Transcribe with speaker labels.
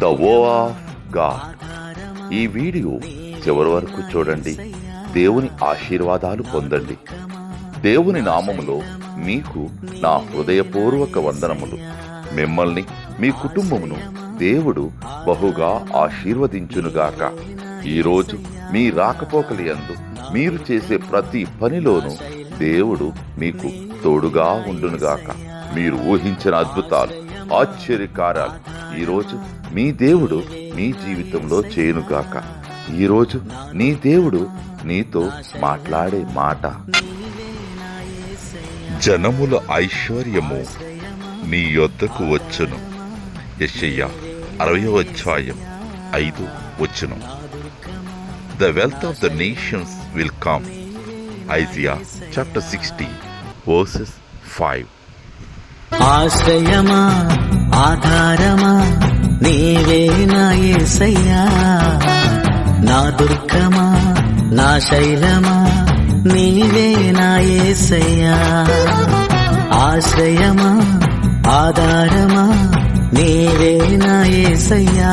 Speaker 1: The వో of God. ఈ video చివరి వరకు చూడండి. దేవుని ఆశీర్వాదాలు పొందండి. దేవుని నామములో మీకు నా హృదయపూర్వక వందనములు. మిమ్మల్ని మీ కుటుంబమును దేవుడు బహుగా ఆశీర్వదించునుగాక. ఈరోజు మీ రాకపోకలి యందు మీరు చేసే ప్రతి పనిలోనూ దేవుడు మీకు తోడుగా ఉండునుగాక. మీరు ఊహించిన అద్భుతాలు, ఆశ్చర్యకార్యాలు ఈరోజు మీ దేవుడు మీ జీవితంలో చేయునుగాక. ఈరోజు నీ దేవుడు నీతో మాట్లాడే మాట, జనముల ఐశ్వర్యము నీ యొద్దకు వచ్చును. యెషయా 60:5. The wealth of the nations will come. Isaiah chapter 60 verses 5.
Speaker 2: ఆశ్రయమా, ఆధారమా, నీవే నా యేసయ్యా. నా దుర్గమా, నా శైలమా, నీవే నా యేసయ్యా. ఆశ్రయమా, ఆధారమా, నీవే నా యేసయ్యా.